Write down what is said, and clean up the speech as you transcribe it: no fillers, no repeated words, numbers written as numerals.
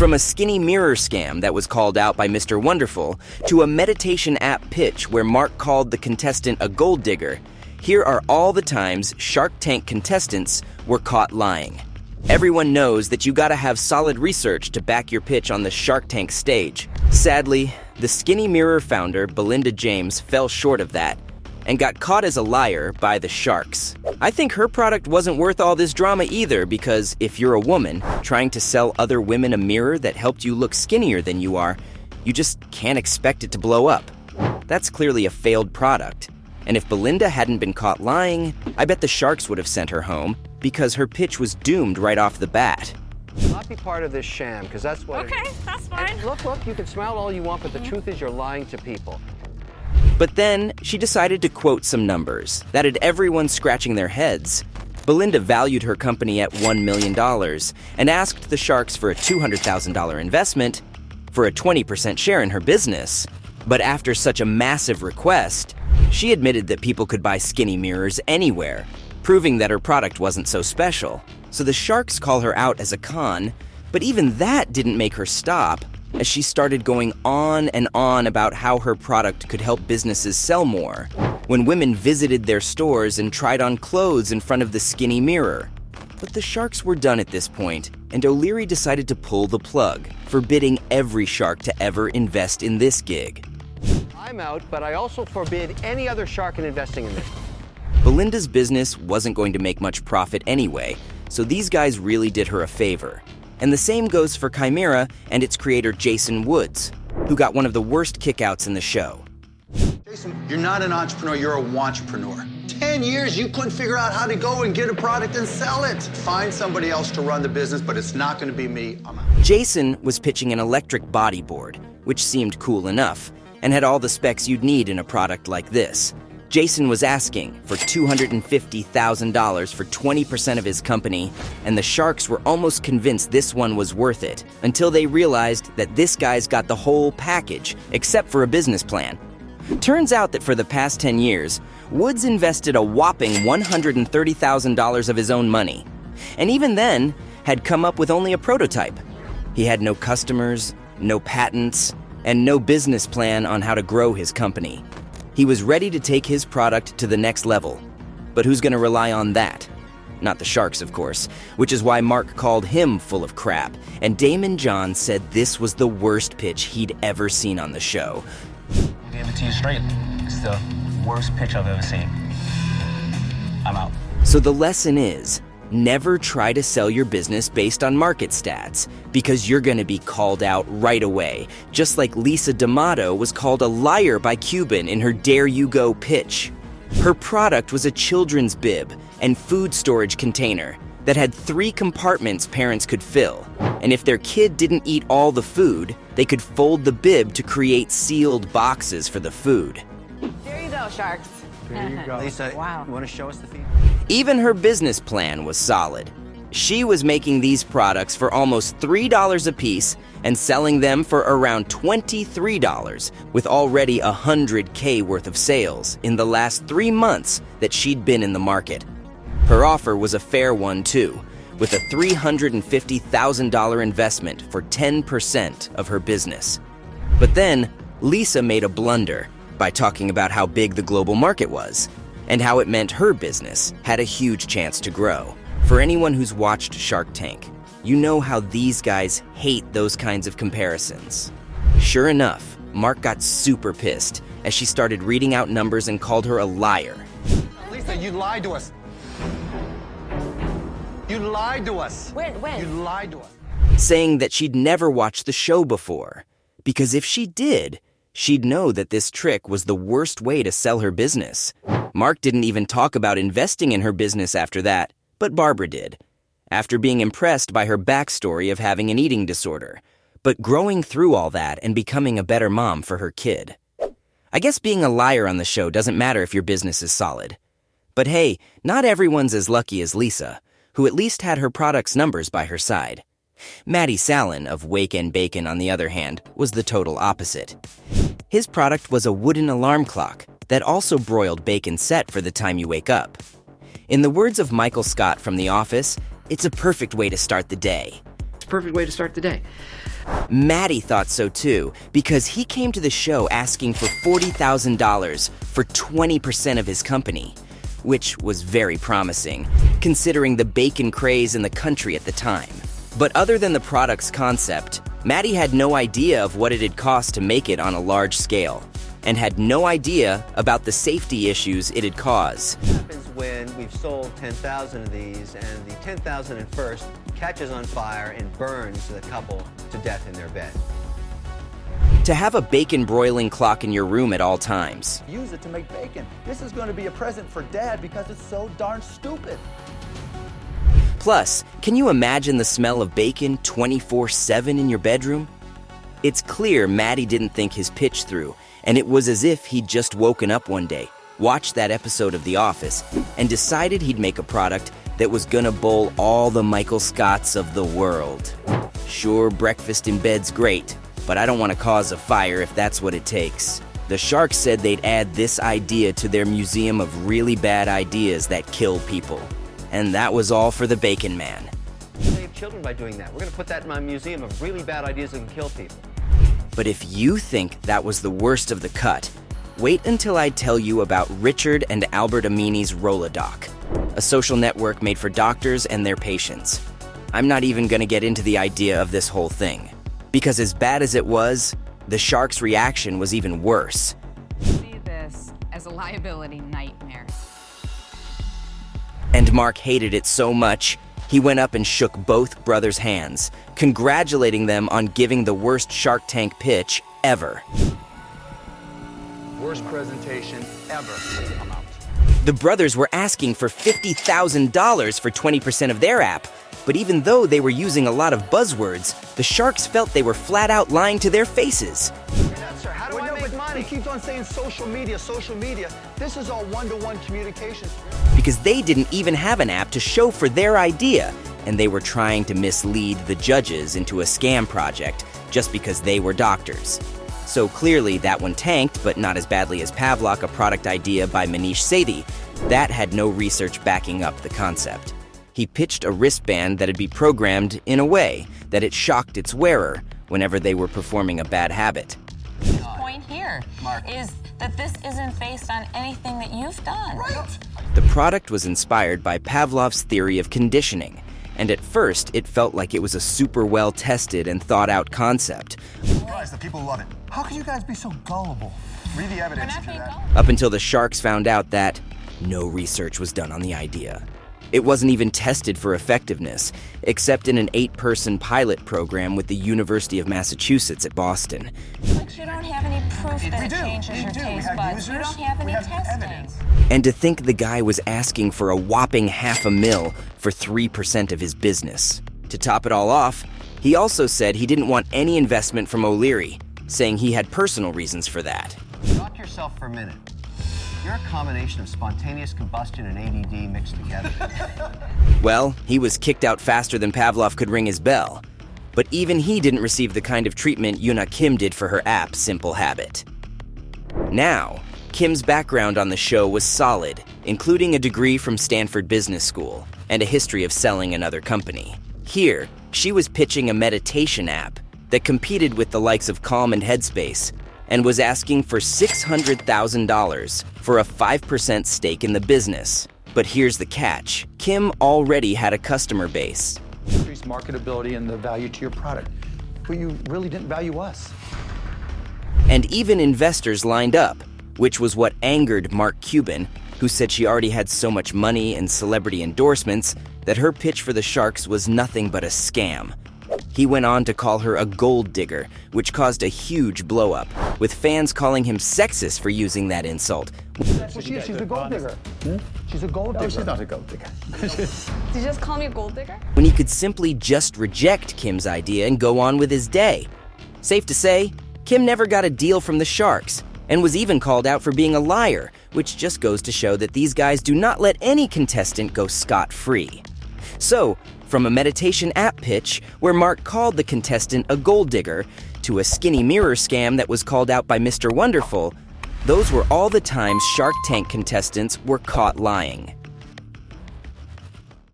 From a skinny mirror scam that was called out by Mr. Wonderful to a meditation app pitch where Mark called the contestant a gold digger, here are all the times Shark Tank contestants were caught lying. Everyone knows that you gotta have solid research to back your pitch on the Shark Tank stage. Sadly, the skinny mirror founder, Belinda James, fell short of that and got caught as a liar by the sharks. I think her product wasn't worth all this drama either, because if you're a woman trying to sell other women a mirror that helped you look skinnier than you are, you just can't expect it to blow up. That's clearly a failed product. And if Belinda hadn't been caught lying, I bet the sharks would have sent her home because her pitch was doomed right off the bat. Not be part of this sham, because that's what that's fine. And look, you can smile all you want, but the truth is you're lying to people. But then, she decided to quote some numbers that had everyone scratching their heads. Belinda valued her company at $1 million and asked the sharks for a $200,000 investment for a 20% share in her business. But after such a massive request, she admitted that people could buy skinny mirrors anywhere, proving that her product wasn't so special. So the sharks call her out as a con, but even that didn't make her stop, as she started going on and on about how her product could help businesses sell more, when women visited their stores and tried on clothes in front of the skinny mirror. But the sharks were done at this point, and O'Leary decided to pull the plug, forbidding every shark to ever invest in this gig. I'm out, but I also forbid any other shark in investing in this. Belinda's business wasn't going to make much profit anyway, so these guys really did her a favor. And the same goes for Chimera and its creator Jason Woods, who got one of the worst kickouts in the show. Jason, you're not an entrepreneur, you're a wantrepreneur. 10 years you couldn't figure out how to go and get a product and sell it. Find somebody else to run the business, but it's not gonna be me. I'm out. Jason was pitching an electric bodyboard, which seemed cool enough, and had all the specs you'd need in a product like this. Jason was asking for $250,000 for 20% of his company, and the sharks were almost convinced this one was worth it, until they realized that this guy's got the whole package, except for a business plan. Turns out that for the past 10 years, Woods invested a whopping $130,000 of his own money, and even then, had come up with only a prototype. He had no customers, no patents, and no business plan on how to grow his company. He was ready to take his product to the next level. But who's gonna rely on that? Not the sharks, of course, which is why Mark called him full of crap, and Damon John said this was the worst pitch he'd ever seen on the show. I gave it to you straight. It's the worst pitch I've ever seen. I'm out. So the lesson is, never try to sell your business based on market stats, because you're gonna be called out right away, just like Lisa D'Amato was called a liar by Cuban in her Dare You Go pitch. Her product was a children's bib and food storage container that had 3 compartments parents could fill, and if their kid didn't eat all the food, they could fold the bib to create sealed boxes for the food. There you go, sharks. There you go. Lisa, Wow. you wanna show us the feed? Even her business plan was solid. She was making these products for almost $3 a piece and selling them for around $23, with already $100K worth of sales in the last 3 months that she'd been in the market. Her offer was a fair one too, with a $350,000 investment for 10% of her business. But then, Lisa made a blunder by talking about how big the global market was, and how it meant her business had a huge chance to grow. For anyone who's watched Shark Tank, you know how these guys hate those kinds of comparisons. Sure enough, Mark got super pissed as she started reading out numbers and called her a liar. Lisa, you lied to us. You lied to us. When? You lied to us. Saying that she'd never watched the show before, because if she did, she'd know that this trick was the worst way to sell her business. Mark didn't even talk about investing in her business after that, but Barbara did, after being impressed by her backstory of having an eating disorder, but growing through all that and becoming a better mom for her kid. I guess being a liar on the show doesn't matter if your business is solid. But hey, not everyone's as lucky as Lisa, who at least had her product's numbers by her side. Matty Sallin of Wake and Bacon, on the other hand, was the total opposite. His product was a wooden alarm clock that also broiled bacon set for the time you wake up. In the words of Michael Scott from The Office, it's a perfect way to start the day. perfect way to start the day. Matty thought so too, because he came to the show asking for $40,000 for 20% of his company, which was very promising, considering the bacon craze in the country at the time. But other than the product's concept, Matty had no idea of what it'd cost to make it on a large scale, and had no idea about the safety issues it'd cause. What happens when we've sold 10,000 of these and the 10,001st catches on fire and burns the couple to death in their bed? To have a bacon broiling clock in your room at all times. Use it to make bacon. This is going to be a present for Dad because it's so darn stupid. Plus, can you imagine the smell of bacon 24/7 in your bedroom? It's clear Matty didn't think his pitch through, and it was as if he'd just woken up one day, watched that episode of The Office, and decided he'd make a product that was gonna bowl all the Michael Scotts of the world. Sure, breakfast in bed's great, but I don't want to cause a fire if that's what it takes. The Sharks said they'd add this idea to their museum of really bad ideas that kill people. And that was all for the Bacon Man. Save children by doing that. We're going to put that in my museum of really bad ideas that can kill people. But if you think that was the worst of the cut, wait until I tell you about Richard and Albert Amini's Rolodoc, a social network made for doctors and their patients. I'm not even going to get into the idea of this whole thing, because as bad as it was, the Sharks' reaction was even worse. See this as a liability nightmare. And Mark hated it so much, he went up and shook both brothers' hands, congratulating them on giving the worst Shark Tank pitch ever. Worst presentation ever. I'm out. The brothers were asking for $50,000 for 20% of their app, but even though they were using a lot of buzzwords, the Sharks felt they were flat out lying to their faces. Sir, how do I make money? He keeps on saying social media, social media. This is all one-to-one communication. Because they didn't even have an app to show for their idea, and they were trying to mislead the judges into a scam project just because they were doctors. So clearly that one tanked, but not as badly as Pavlok, a product idea by Manish Sethi. That had no research backing up the concept. He pitched a wristband that'd be programmed in a way that it shocked its wearer whenever they were performing a bad habit. The point here is that this isn't based on anything that you've done. Right. The product was inspired by Pavlov's theory of conditioning, and at first it felt like it was a super well-tested and thought-out concept. Guys, the people love it. How can you guys be so gullible? Read the evidence. We're not being gullible. Up until the Sharks found out that no research was done on the idea. It wasn't even tested for effectiveness, except in an 8-person pilot program with the University of Massachusetts at Boston. But you don't have any proof that it changes your taste buds. You don't have any testing. And to think the guy was asking for a whopping $500,000 for 3% of his business. To top it all off, he also said he didn't want any investment from O'Leary, saying he had personal reasons for that. Shock yourself for a minute. You're a combination of spontaneous combustion and ADD mixed together. Well, he was kicked out faster than Pavlov could ring his bell. But even he didn't receive the kind of treatment Yuna Kim did for her app, Simple Habit. Now, Kim's background on the show was solid, including a degree from Stanford Business School and a history of selling another company. Here, she was pitching a meditation app that competed with the likes of Calm and Headspace, and was asking for $600,000 for a 5% stake in the business. But here's the catch. Kim already had a customer base. Increase marketability and the value to your product. But you really didn't value us. And even investors lined up, which was what angered Mark Cuban, who said she already had so much money and celebrity endorsements that her pitch for the Sharks was nothing but a scam. He went on to call her a gold digger, which caused a huge blow-up, with fans calling him sexist for using that insult. That's what she is. She's a gold digger. She's a gold digger. No, she's not a gold digger. Did you just call me a gold digger? When he could simply just reject Kim's idea and go on with his day. Safe to say, Kim never got a deal from the Sharks, and was even called out for being a liar, which just goes to show that these guys do not let any contestant go scot-free. So, from a meditation app pitch where Mark called the contestant a gold digger, to a skinny mirror scam that was called out by Mr. Wonderful, those were all the times Shark Tank contestants were caught lying.